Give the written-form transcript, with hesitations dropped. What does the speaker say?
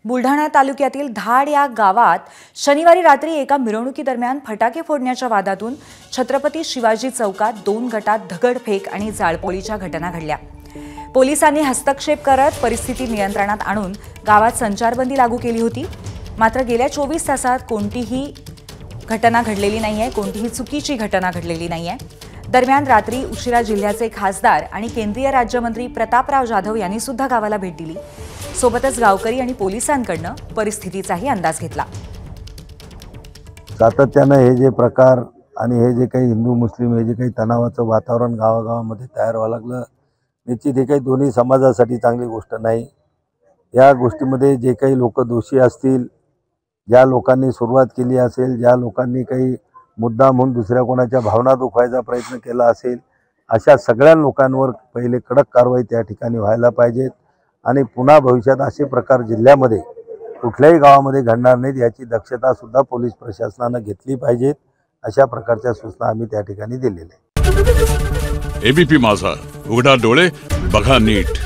बुलढाणा तालुक्यातील धाड या गावात शनिवारी रात्री एका मिरवणुकीदरम्यान फटाके फोडण्याच्या वादातून छत्रपती शिवाजी चौकात 2 गटात दगडफेक आणि जाळपोळीच्या घटना घडल्या। पोलिसांनी हस्तक्षेप करत परिस्थिती नियंत्रणात आणून गावात संचारबंदी लागू केली होती। मात्र गेल्या 24 तासात कोणतीही घटना घडलेली नाहीये, कोणतीही चुकीची घटना घडलेली नाहीये। दरम्यान रात्री उशिरा जिल्ह्याचे खासदार आणि केंद्रीय राज्यमंत्री प्रतापराव जाधव यांनी सुद्धा गावाला भेट दिली। सोबतच गावकरी आणि पोलिसांकडून परिस्थितीचाही अंदाज घेतला। सातत्याने हे जे प्रकार आणि हे जे काही हिंदू मुस्लिम हे जे काही तणावाचं वातावरण गावागावामध्ये तयार व्हायला लागलं, निश्चित हे काही दोन्ही समाजासाठी चांगली गोष्ट नाही। या गोष्टीमध्ये जे काही लोक दोषी असतील, ज्या लोकांनी सुरुवात केली असेल, ज्या लोकांनी काही मुद्दाम म्हणून दुसऱ्या कोणाच्या भावना दुखवायचा प्रयत्न केला असेल, अशा सगळ्या लोकांवर पहिले कडक कारवाई त्या ठिकाणी व्हायला पाहिजेत आणि पुन्हा भविष्यात असे प्रकार जिल्ह्यामध्ये कुठल्याही गावामध्ये घडणार नाहीत याची दक्षता सुद्धा पोलीस प्रशासनाने घेतली पाहिजे। अशा प्रकारच्या सूचना आम्ही त्या ठिकाणी दिलेल्या आहेत। एबीपी माझा, उघडा डोळे बघा नीट।